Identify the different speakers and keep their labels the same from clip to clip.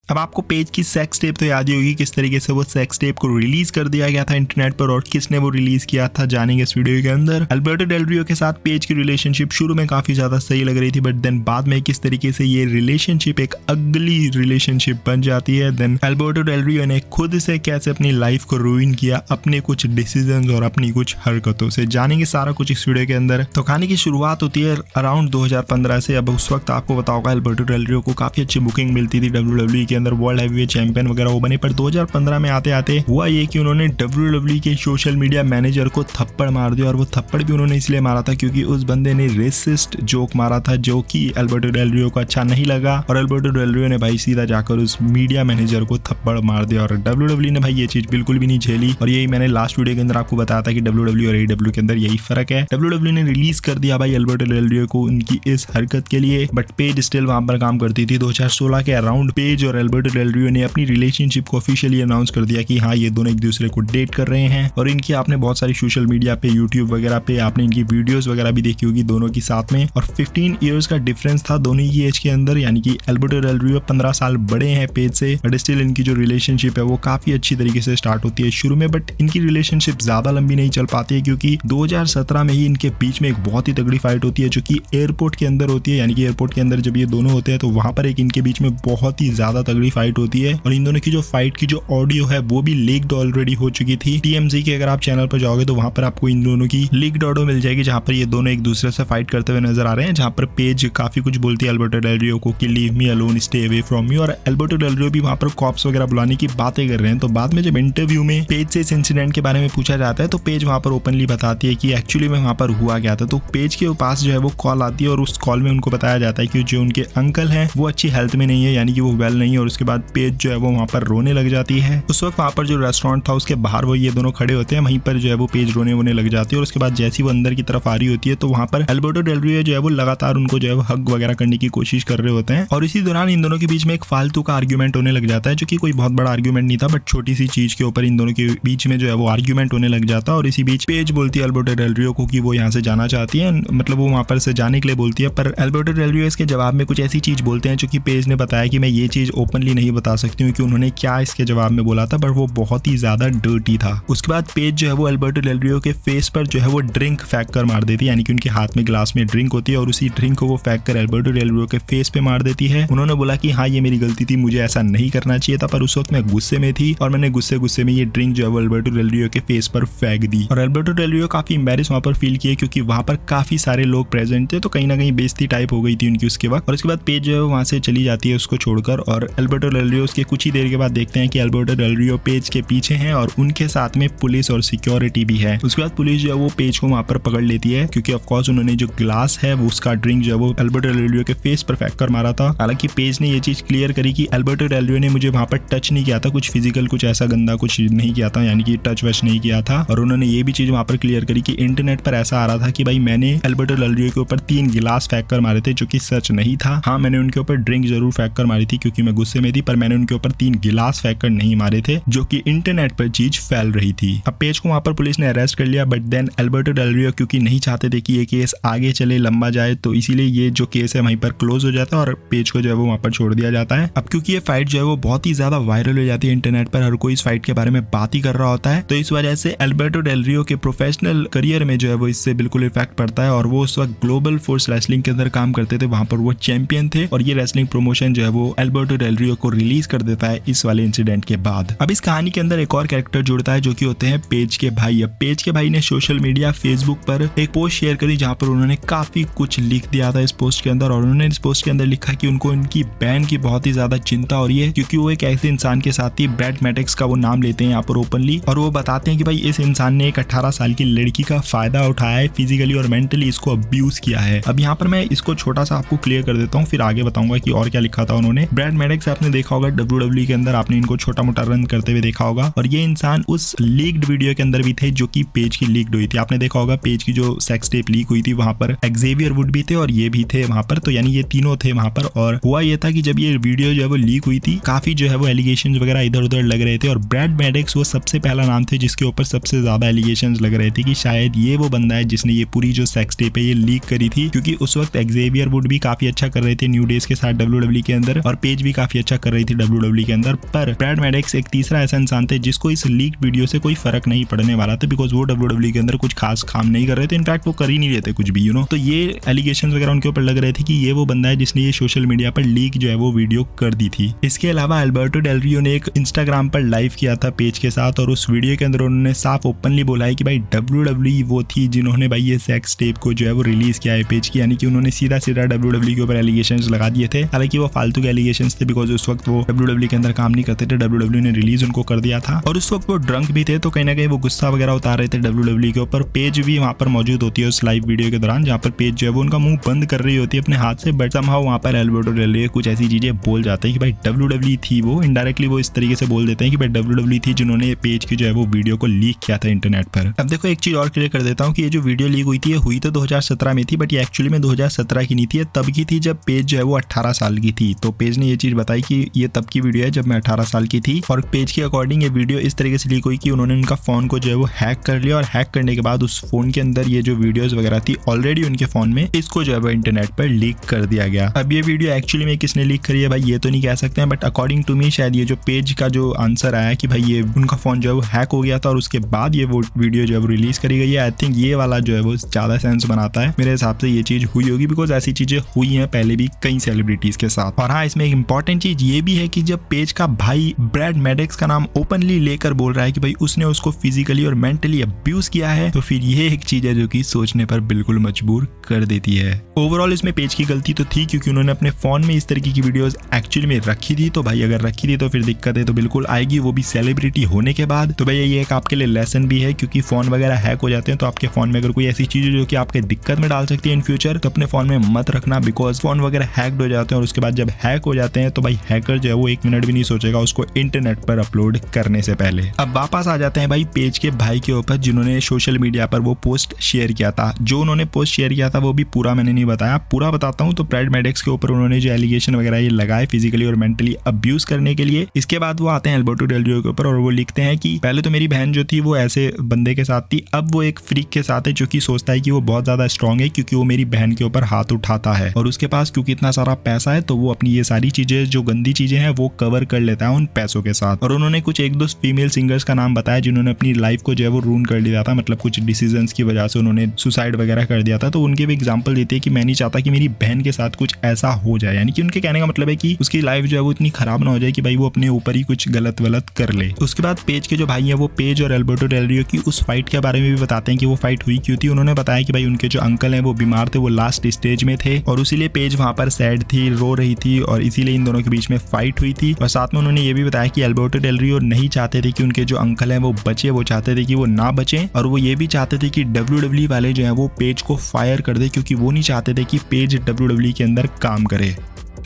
Speaker 1: अब आपको पेज की सेक्स टेप तो याद ही होगी, किस तरीके से वो सेक्स टेप को रिलीज कर दिया गया था इंटरनेट पर और किसने वो रिलीज किया था, जानेंगे इस वीडियो के अंदर। अल्बर्टो डेल रियो के साथ पेज की रिलेशनशिप शुरू में काफी ज्यादा सही लग रही थी, बट देन बाद में किस तरीके से ये रिलेशनशिप एक अगली रिलेशनशिप बन जाती है। देन अल्बर्टो डेल रियो ने खुद से कैसे अपनी लाइफ को रूइन किया अपने कुछ डिसीजंस और अपनी कुछ हरकतों से, जानेंगे सारा कुछ इस वीडियो के अंदर। तो कहानी की शुरुआत होती है अराउंड 2015 से। अब उस वक्त आपको पता होगा अल्बर्टो डेल रियो को काफी अच्छी बुकिंग मिलती थी WWE के अंदर, वर्ल्ड हैवीवेट चैंपियन वगैरह वो बने। पर 2015 में आते आते हुआ ये कि उन्होंने WWE के सोशल मीडिया मैनेजर को थप्पड़ मार दिया, और वो थप्पड़ भी उन्होंने इसलिए मारा था क्योंकि उस बंदे ने रेसिस्ट जोक मारा था जो कि अल्बर्टो डेल रियो को अच्छा नहीं लगा, और अल्बर्टो डेल रियो ने भाई सीधा जाकर उस मीडिया मैनेजर को थप्पड़ मार दिया। और WWE ने भाई ये चीज बिल्कुल भी नहीं झेली, और यही मैंने लास्ट वीडियो के अंदर आपको बताया था कि WWE और AEW के अंदर यही फर्क है। WWE ने रिलीज कर दिया भाई अल्बर्टो डेल रियो को उनकी इस हरकत के लिए, बट पेज स्टिल वहां पर काम करती थी। 2016 के अराउंड पेज और अल्बर्टो डेल रियो ने अपनी रिलेशनशिप को ऑफिशियली अनाउंस कर दिया कि हाँ ये दोनों एक दूसरे को डेट कर रहे हैं, और इनकी आपने बहुत सारी सोशल मीडिया पे यूट्यूब वगैरह पे आपने इनकी वीडियोस वगैरह भी देखी होगी दोनों की साथ में। और 15 इयर्स का डिफरेंस था दोनों की एज के अंदर, यानी कि अल्बर्टो डेल रियो 15 साल बड़े हैं पेज से, बट स्टिल इनकी जो रिलेशनशिप है वो काफी अच्छी तरीके से स्टार्ट होती है शुरू में। बट इनकी रिलेशनशिप ज्यादा लंबी नहीं चल पाती है क्योंकि 2017 में ही इनके बीच में एक बहुत ही तगड़ी फाइट होती है जो कि एयरपोर्ट के अंदर होती है। यानी कि एयरपोर्ट के अंदर जब ये दोनों होते हैं तो वहां पर एक इनके बीच में बहुत ही ज्यादा तगड़ी फाइट होती है, और इन दोनों की जो फाइट की जो ऑडियो है वो भी लीक्ड ऑलरेडी हो चुकी थी। TMZ के अगर आप चैनल पर जाओगे तो वहां पर आपको इन दोनों की लीक्ड ऑडियो मिल जाएगी जहां पर ये दोनों एक दूसरे से फाइट करते हुए नजर आ रहे हैं, जहां पर पेज काफी कुछ बोलती है अल्बर्टो डेल रियो को कि leave me alone, stay away from me, और अल्बर्टो डेल रियो भी वहां पर कॉप्स वगैरह बुलाने की बातें कर रहे हैं। तो बाद में जब इंटरव्यू में पेज से इस इंसिडेंट के बारे में पूछा जाता है तो पेज वहां पर ओपनली बताती है कि एक्चुअली में वहां पर हुआ क्या था। तो पेज के पास जो है वो कॉल आती है और उस कॉल में उनको बताया जाता है कि जो उनके अंकल हैं वो अच्छी हेल्थ में नहीं है, यानी कि वो वेल नहीं है, और उसके बाद पेज जो है वो वहां पर रोने लग जाती है। उस वक्त वहां पर जो रेस्टोरेंट था उसके बाहर वो ये दोनों खड़े होते हैं, वहीं पर जो है वो पेज रोने लग जाती है, और उसके बाद जैसी वो अंदर की तरफ आ रही होती है तो वहां पर अल्बर्टो डेल रियो जो है वो लगातार उनको जो है वो हग वगैरह करने की कोशिश कर रहे होते हैं। और इसी दौरान इन दोनों के बीच में एक फालतू का आर्ग्यूमेंट होने लग जाता है जो कि कोई बहुत बड़ा आर्ग्यूमेंट नहीं था, बट छोटी सी चीज के ऊपर इन दोनों के बीच में जो है वो आर्ग्यूमेंट होने लग जाता है। और इसी बीच पेज बोलती है अल्बर्टो डेल रियो को कि वो यहाँ से जाना चाहती है, मतलब वो वहां पर से जाने के लिए बोलती है, पर अल्बर्टो डेल रियो इसके जवाब में कुछ ऐसी चीज बोलते हैं जो कि पेज ने बताया कि मैं ये चीज ओपनली नहीं बता सकती हूँ कि उन्होंने क्या इसके जवाब में बोला था, पर वो बहुत ही ज्यादा डर्टी था। उसके बाद पेज जो है वो अल्बर्टो डेल रियो के फेस पर जो है वो ड्रिंक फेंक कर मार देती है, यानी कि उनके हाथ में ग्लास में ड्रिंक होती है और उसी ड्रिंक को वो फेंक कर अल्बर्टो डेल रियो के फेस पे मार देती है। उन्होंने बोला कि हाँ ये मेरी गलती थी, मुझे ऐसा नहीं करना चाहिए था, पर उस वक्त मैं गुस्से में थी और मैंने गुस्से में ये ड्रिंक जो है वो अल्बर्टो डेल रियो के फेस पर फेंक दी। और अल्बर्टो डेल रियो काफी एम्बैरेस वहां पर फील किए क्योंकि वहां पर काफी सारे लोग प्रेजेंट थे, तो कहीं ना कहीं बेइज्जती टाइप हो गई थी उनकी उसके वक्त। और उसके बाद पेज जो है वहां से चली जाती है उसको छोड़कर, और अल्बर्टो डेल रियो उसके कुछ ही देर के बाद देखते हैं कि अल्बर्टो डेल रियो पेज के पीछे हैं और उनके साथ में पुलिस और सिक्योरिटी भी है। उसके बाद पुलिस जो है वो पेज को वहां पर पकड़ लेती है क्योंकि ऑफ कोर्स उन्होंने जो ग्लास है वो उसका ड्रिंक जो है वो अल्बर्टो डेल रियो के फेस पर फेंक कर मारा था। हालांकि पेज ने ये चीज क्लियर करी कि अल्बर्टो डेल रियो ने मुझे वहां पर टच नहीं किया था, कुछ फिजिकल कुछ ऐसा गंदा कुछ नहीं किया था, यानी कि टच वच नहीं किया था। और उन्होंने ये भी चीज वहां पर क्लियर करी कि इंटरनेट पर ऐसा आ रहा था कि भाई मैंने अल्बर्टो डेल रियो के ऊपर 3 गिलास फेंक कर मारे थे, जो कि सच नहीं था। हाँ मैंने उनके ऊपर ड्रिंक जरूर फेंक कर मारी थी क्योंकि मैं गुस्से में थी, पर मैंने उनके ऊपर 3 गिलास फेंक कर नहीं मारे थे, जो कि इंटरनेट पर चीज फैल रही थी। अब पेज को वहां पर पुलिस ने अरेस्ट कर लिया, बट देन अल्बर्टो डेल रियो क्योंकि नहीं चाहते थे कि ये केस आगे चले लंबा जाए, तो इसीलिए ये जो केस है वहीं पर क्लोज हो जाता है और पेज को जो है वो वहां पर छोड़ दिया जाता है। अब क्योंकि ये फाइट जो है वो बहुत ही ज्यादा वायरल हो जाती है इंटरनेट पर, हर कोई इस फाइट के बारे में बात ही कर रहा होता है, तो इस वजह से अल्बर्टो डेल रियो के प्रोफेशनल करियर में जो है वो इससे बिल्कुल इफेक्ट पड़ता है। और वो उस वक्त ग्लोबल फोर्स रेसलिंग के अंदर काम करते थे, वहां पर वो चैंपियन थे, और ये रेसलिंग प्रमोशन जो है वो अल्बर्टो डेल रियो को रिलीज कर देता है इस वाले इंसिडेंट के बाद। अब इस कहानी के अंदर एक और कैरेक्टर जुड़ता है जो कि होते हैं पेज के भाई। अब पेज के भाई ने सोशल मीडिया फेसबुक पर एक पोस्ट शेयर करी जहां पर उन्होंने काफी कुछ लिख दिया था इस पोस्ट के अंदर, और उन्होंने इस पोस्ट के अंदर लिखा कि उनको उनकी बहन की बहुत ही ज्यादा चिंता हो रही है क्योंकि वो एक ऐसे इंसान के साथ ही ब्रैड मैटेक्स का वो नाम लेते हैं यहाँ पर ओपनली, और वो बताते हैं कि भाई इस इंसान ने एक 18 साल की लड़की का फायदा उठाया है, फिजिकली और मेंटली इसको अब्यूज किया है। अब यहाँ पर मैं इसको छोटा सा आपको क्लियर कर देता हूँ, फिर आगे बताऊंगा कि और क्या लिखा था उन्होंने। ब्रैड मैटेक्स आपने देखा होगा WWE के अंदर, आपने इनको छोटा मोटा रन करते हुए देखा होगा, और ये इंसान उस लीक्ड वीडियो के अंदर भी थे जो कि पेज की लीक्ड हुई थी। आपने देखा होगा पेज की जो सेक्स टेप लीक हुई थी वहां पर एक्जेवियर वुड भी थे और ये भी थे वहां पर, तो यानी ये तीनों थे वहां पर। और हुआ ये था कि जब ये वीडियो जो है वो लीक हुई थी, काफी जो है वो एलिगेशंस वगैरह इधर उधर लग रहे थे, और ब्रैड मैटेक्स वो सबसे पहला नाम थे जिसके ऊपर सबसे ज्यादा एलिगेशंस लग रहे थे कि शायद ये वो बंदा है जिसने ये पूरी जो सेक्स टेप है ये लीक करी थी, क्योंकि उस वक्त एक्जेवियर वुड भी काफी अच्छा कर रहे थे न्यू डेज के साथ WWE के अंदर, और पेज भी काफी काफी अच्छा कर रही थी WWE के अंदर। पर ब्रैड मैडेक्स एक तीसरा ऐसा इंसान थे जिसको इस लीक वीडियो से कोई फर्क नहीं पड़ने वाला था, बिकॉज वो WWE के अंदर कुछ खास काम नहीं कर रहे थे। इनफैक्ट वो कर ही नहीं रहे थे कुछ भी, तो ये एलिगेशन वगैरह उनके ऊपर लग रहे थे कि ये वो बंदा है जिसने ये सोशल मीडिया पर लीक जो है वो वीडियो कर दी थी। इसके अलावा अल्बर्टो डेल रियो ने एक इंस्टाग्राम पर लाइव किया था पेज के साथ, और उस वीडियो के अंदर उन्होंने साफ ओपनली बोला है कि भाई WWE वो थी जिन्होंने भाई ये सेक्स टेप को जो है वो रिलीज किया है पेज की, यानी कि उन्होंने सीधा WWE के ऊपर एलिगेशंस लगा दिए थे। हालांकि वो फालतू के एलिगेशंस थे, बिकॉज उस वक्त वो WWE के अंदर काम नहीं करते थे, WWE ने रिलीज उनको कर दिया था, और उस वक्त वो ड्रंक भी थे, तो कहीं ना कहीं वो गुस्सा वगैरह उतार रहे थे WWE के ऊपर। पेज भी वहाँ पर मौजूद होती है उस लाइव वीडियो के दौरान, जहाँ पर पेज जो है वो उनका मुंह बंद कर रही होती है अपने हाथ से, बट समहाउ वहाँ पर अल्बर्टो डेल रियो कुछ ऐसी चीजें बोल जाते हैं कि भाई WWE थी वो, इनडायरेक्टली वो इस तरीके से बोल देते हैं कि भाई WWE थी जिन्होंने पेज की जो है वो वीडियो को लीक किया था इंटरनेट पर। अब देखो एक चीज और क्लियर कर देता हूँ कि ये जो वीडियो लीक हुई थी ये हुई तो 2017 में थी, बट ये एक्चुअली में 2017 की नहीं थी, तब की थी जब पेज जो है वो 18 साल की थी। तो पेज ने ये चीज बताई कि ये तब की वीडियो है जब मैं 18 साल की थी, और पेज के अकॉर्डिंग ये वीडियो इस तरीके से लीक हुई कि उन्होंने उनका फोन को जो है वो हैक कर लिया, और हैक करने के बाद उस फोन के अंदर ये जो वीडियोस वगैरह थी ऑलरेडी उनके फोन में, इसको जो है वो इंटरनेट पर लीक कर दिया गया। अब ये वीडियो एक्चुअली में किसने लीक करी है भाई ये तो नहीं कह सकते हैं, बट अकॉर्डिंग टू मी शायद ये जो पेज का जो आंसर आया कि भाई ये उनका फोन जो है वो हैक हो गया था और उसके बाद ये वो वीडियो जो है वो रिलीज करी गई है। आई थिंक ये वाला जो है वो ज्यादा सेंस बनाता है, मेरे हिसाब से ये चीज हुई होगी, बिकॉज ऐसी चीजें हुई हैं पहले भी कई सेलिब्रिटीज के साथ। और हाँ, इसमें एक इंपॉर्टेंट चीज ये भी है कि जब पेज का भाई ब्रैड मैडेक्स का नाम ओपनली लेकर बोल रहा है कि भाई उसने उसको फिजिकली और मेंटली अब्यूज किया है, तो फिर ये एक चीज है जो कि सोचने पर बिल्कुल मजबूर कर देती है। ओवरऑल इसमें पेज की गलती तो थी, क्योंकि उन्होंने अपने फोन में इस तरीके की वीडियोस एक्चुअली में रखी थी, तो भाई अगर रखी थी तो फिर दिक्कत है तो बिल्कुल आएगी, वो भी सेलिब्रिटी होने के बाद। तो भाई ये एक आपके लिए लेसन भी है, क्योंकि फोन वगैरह हैक हो जाते हैं, तो आपके फोन में अगर कोई ऐसी चीज है जो कि आपके दिक्कत में डाल सकती है इन फ्यूचर, तो अपने फोन में मत रखना, बिकॉज फोन वगैरह हैक्ड हो जाते हैं, और उसके बाद जब हैक हो जाते हैं तो भाई हैकर जो है वो 1 मिनट भी नहीं सोचेगा उसको इंटरनेट पर अपलोड करने से पहले। अब वापस आ जाते हैं भाई पेज के भाई के ऊपर जिन्होंने सोशल मीडिया पर वो पोस्ट शेयर किया था। जो उन्होंने पोस्ट शेयर किया था वो भी पूरा मैंने नहीं बताया, पूरा बताता हूँ। तो ब्रैड मैडेक्स के ऊपर उन्होंने जो एलिगेशन वगैरह ये लगाए फिजिकली और मेंटली अब्यूज करने के लिए, इसके बाद वो आते हैं अल्बर्टो डेल रियो के ऊपर और वो लिखते हैं कि पहले तो मेरी बहन जो थी वो ऐसे बंदे के साथ थी, अब वो एक फ्रीक के साथ है जो कि सोचता है कि वो बहुत ज्यादा स्ट्रांग है क्योंकि वो मेरी बहन के ऊपर हाथ उठाता है, और उसके पास क्योंकि इतना सारा पैसा है तो वो अपनी ये सारी चीजें जो गंदी चीजें हैं वो कवर कर लेता है उन पैसों के साथ। और उन्होंने कुछ 1-2 फीमेल सिंगर्स का नाम बताया जिन्होंने अपनी लाइफ को जो है वो रूइन कर लिया था, मतलब कुछ डिसीजंस की वजह से उन्होंने सुसाइड वगैरह कर दिया था। तो उनके भी एग्जांपल देते हैं कि मैं नहीं चाहता कि मेरी बहन के साथ कुछ ऐसा हो जाए, यानी कि उनके कहने का मतलब है कि उसकी लाइफ जो है वो इतनी खराब ना हो जाए कि भाई वो अपने ऊपर ही कुछ गलत वलत कर ले। उसके बाद पेज के जो भाई है वो पेज और अल्बर्टो डेल रियो की उस फाइट के बारे में भी बताते हैं कि वो फाइट हुई क्यों थी। उन्होंने बताया कि भाई उनके जो अंकल हैं वो बीमार थे, वो लास्ट स्टेज में थे, और इसीलिए पेज वहां पर सैड थी, रो रही थी, और इसीलिए इन दोनों के बीच में फाइट हुई थी। और साथ में उन्होंने ये भी बताया कि अल्बर्टो डेल रियो नहीं चाहते थे कि उनके जो अंकल हैं वो बचे, वो चाहते थे कि वो ना बचे, और वो ये भी चाहते थे कि WWE वाले जो है वो पेज को फायर कर दे, क्योंकि वो नहीं चाहते थे कि पेज WWE के अंदर काम करे।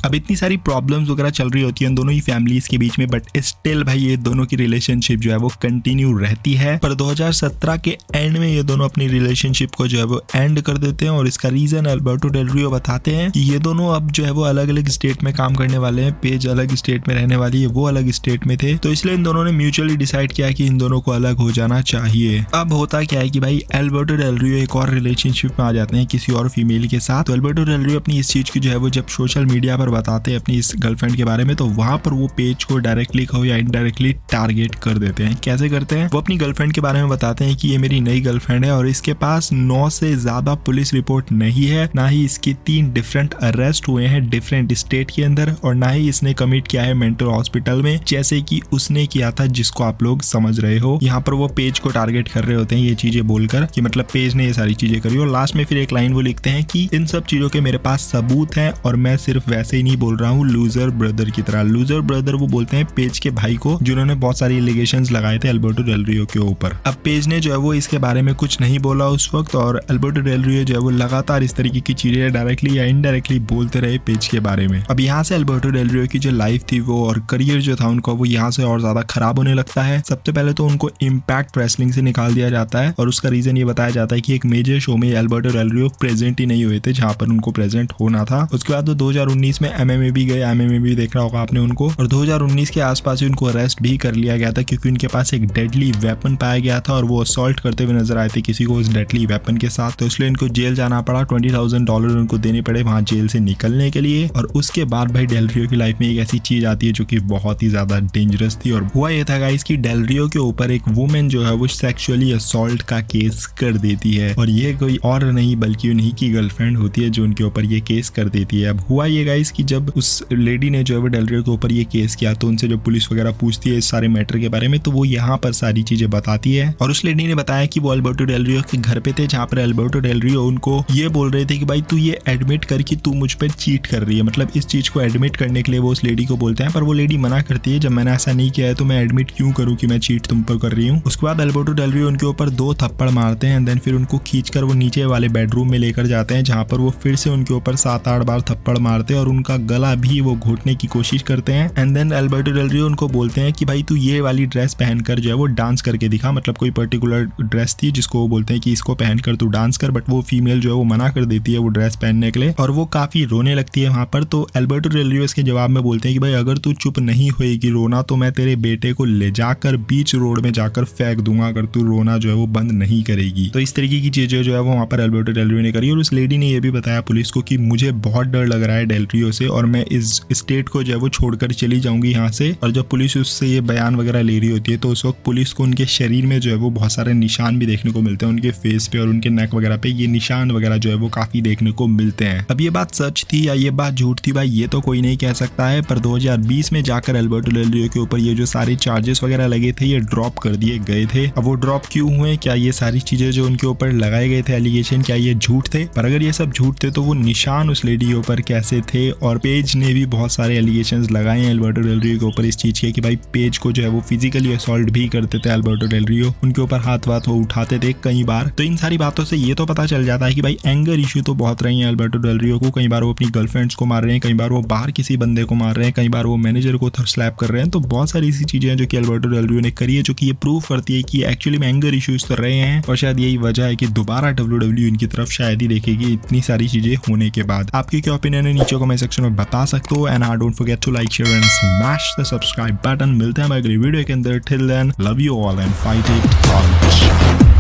Speaker 1: अब इतनी सारी प्रॉब्लम्स वगैरह चल रही होती है इन दोनों ही फैमिलीज के बीच में, बट स्टिल भाई ये दोनों की रिलेशनशिप जो है वो कंटिन्यू रहती है। पर 2017 के एंड में ये दोनों अपनी रिलेशनशिप को जो है वो एंड कर देते हैं, और इसका रीजन अल्बर्टो डेल रियो बताते हैं कि ये दोनों अब जो है वो अलग अलग स्टेट में काम करने वाले हैं। पेज अलग स्टेट में रहने वाली है, वो अलग स्टेट में थे, तो इसलिए इन दोनों ने म्यूचुअली डिसाइड किया कि इन दोनों को अलग हो जाना चाहिए। अब होता क्या है कि भाई अल्बर्टो डेल रियो एक और रिलेशनशिप में आ जाते हैं किसी और फीमेल के साथ। तो अल्बर्टो डेल रियो अपनी इस चीज की जो है वो जब सोशल मीडिया पर बताते हैं अपनी इस गर्लफ्रेंड के बारे में, तो वहां पर वो पेज को डायरेक्टली कहो या इनडायरेक्टली टारगेट कर देते हैं। कैसे करते हैं? वो अपनी गर्लफ्रेंड के बारे में बताते हैं कि ये मेरी नई गर्लफ्रेंड है और इसके पास 9 से ज्यादा पुलिस रिपोर्ट नहीं है, ना ही इसके 3 डिफरेंट अरेस्ट हुए हैं डिफरेंट स्टेट के अंदर, और ना ही इसने कमिट किया है मेंटल हॉस्पिटल में जैसे कि उसने किया था, जिसको आप लोग समझ रहे हो। यहाँ पर वो पेज को टारगेट कर रहे होते हैं ये चीजें बोलकर कि मतलब पेज ने ये सारी चीजें करी, और लास्ट में फिर एक लाइन वो लिखते हैं कि इन सब चीजों के मेरे पास सबूत हैं और मैं सिर्फ वैसे ही नहीं बोल रहा हूँ लूजर ब्रदर की तरह। लूजर ब्रदर वो बोलते हैं पेज के भाई को जिन्होंने बहुत सारी एलिगेशंस लगाए थे अल्बर्टो डेल रियो के ऊपर। अब पेज ने जो है वो इसके बारे में कुछ नहीं बोला उस वक्त, और अल्बर्टो डेल रियो जो है वो लगातार इस तरीके की चीजें डायरेक्टली या इनडायरेक्टली बोलते रहे पेज के बारे में। अब यहाँ से अल्बर्टो डेल रियो की जो लाइफ थी वो और करियर जो था उनका वो यहाँ से और ज्यादा खराब होने लगता है। सबसे पहले तो उनको इम्पैक्ट रेसलिंग से निकाल दिया जाता है, और उसका रीजन ये बताया जाता है कि एक मेजर शो में अल्बर्टो डेल रियो प्रेजेंट ही नहीं हुए थे जहाँ पर उनको प्रेजेंट होना था। उसके बाद वो 2019 में में MMA भी गए, MMA भी देख रहा होगा आपने उनको, और 2019 के आसपास ही उनको अरेस्ट भी कर लिया गया था क्योंकि उनके पास एक डेडली वेपन पाया गया था और वो असॉल्ट करते हुए नजर आए थे किसी को उस डेडली वेपन के साथ। तो इसलिए इनको जेल जाना पड़ा, $20,000 उनको देने पड़े वहां जेल से निकलने के लिए। और उसके बाद भाई डेल रियो की लाइफ में एक ऐसी चीज आती है जो कि बहुत ही ज्यादा डेंजरस थी, और हुआ ये था गाइस कि डेल रियो के ऊपर एक वुमेन जो है वो सेक्सुअली असॉल्ट का केस कर देती है, और ये कोई और नहीं बल्कि उन्हीं की गर्लफ्रेंड होती है जो उनके ऊपर ये केस कर देती है। अब हुआ ये गाइस कि जब उस लेडी ने जो है वो डेल रियो के ऊपर ये केस किया तो उनसे जब पुलिस वगैरह पूछती है इस सारे मैटर के बारे में तो वो यहाँ पर सारी चीजें बताती है। और उस लेडी ने बताया कि वो अल्बर्टो डेल रियो के घर पे थे जहाँ पर अल्बर्टो डेल रियो उनको ये बोल रहे थे कि भाई तू ये एडमिट कर कि तू मुझ पर चीट कर रही है, मतलब इस चीज को एडमिट करने के लिए वो उस लेडी को बोलते हैं, पर वो लेडी मना करती है जब मैंने ऐसा नहीं किया है तो मैं एडमिट क्यों करूँ कि मैं चीट तुम पर कर रही हूँ। उसके बाद अल्बर्टो डेल रियो उनके ऊपर 2 थप्पड़ मारते हैं, देन फिर उनको खींचकर वो नीचे वाले बेडरूम में लेकर जाते हैं जहाँ पर वो फिर से उनके ऊपर 7-8 बार थप्पड़ मारते हैं और उनका गला भी वो घोटने की कोशिश करते हैं। एंड देन अल्बर्टो डेल रियो उनको बोलते हैं कि भाई तू ये वाली ड्रेस पहनकर जो है वो डांस करके दिखा, मतलब कोई पर्टिकुलर ड्रेस थी जिसको वो बोलते हैं कि इसको पहनकर तू डांस कर, बट वो फीमेल जो है वो मना कर देती है वो ड्रेस पहनने के लिए और वो काफी रोने लगती है वहां पर। तो अल्बर्टो डेल रियो इसके जवाब में बोलते हैं कि भाई अगर तू चुप नहीं होएगी रोना तो मैं तेरे बेटे को ले जाकर बीच रोड में जाकर फेंक दूंगा अगर तू रोना जो है वो बंद नहीं करेगी। तो इस तरीके की चीजें जो है वो वहां पर अल्बर्टो डेल रियो ने करी और उस लेडी ने ये भी बताया पुलिस को कि मुझे बहुत डर लग रहा है डेल रियो से और मैं इस स्टेट को जो है वो छोड़कर चली जाऊंगी यहाँ से। और जब पुलिस उससे ये बयान वगैरह ले रही होती है तो उस वक्त पुलिस को उनके शरीर में जो है वो बहुत सारे निशान भी देखने को मिलते हैं, उनके फेस पे और उनके नेक वगैरह पे ये निशान वगैरह जो है वो काफी देखने को मिलते हैं। अब ये बात सच थी या ये बात झूठ थी भाई ये तो कोई नहीं कह सकता है, पर 2020 में जाकर अल्बर्टो डेल रियो के ऊपर ये जो सारे चार्जेस वगैरह लगे थे ये ड्रॉप कर दिए गए थे। अब वो ड्रॉप क्यों हुए, क्या ये सारी चीजें जो उनके ऊपर लगाए गए थे एलिगेशन क्या ये झूठ थे, पर अगर ये सब झूठ थे तो वो निशान उस लेडी के ऊपर कैसे थे। और पेज ने भी बहुत सारे एलिगेशन लगाए हैं अल्बर्टो डेल रियो के ऊपर इस चीज के कि भाई पेज को जो है वो फिजिकली असॉल्ट भी करते थे अल्बर्टो डेल रियो, उनके ऊपर हाथ वो उठाते थे कई बार। तो इन सारी बातों से ये तो पता चल जाता है कि भाई एंगर इश्यू तो बहुत रही है अल्बर्टो डेल रियो को, कई बार वो अपनी गर्लफ्रेंड्स को मार रहे हैं, कई बार वो बाहर किसी बंदे को मार रहे हैं, कई बार वो मैनेजर को स्लैप कर रहे हैं। तो बहुत सारी ऐसी चीजें हैं जो कि अल्बर्टो डेल रियो ने करी है जो कि ये प्रूव करती है कि एक्चुअली में एंगर इश्यूज तो रहे हैं और शायद यही वजह है कि दोबारा WWE इनकी तरफ शायद ही देखेगी इतनी सारी चीजें होने के बाद। आपकी क्या ओपिनियन है नीचे कमेंट सेक्शन में बता सकते हो and don't forget to like share and smash the subscribe button. मिलते हैं अगली वीडियो के अंदर, till then love you all and fight it out.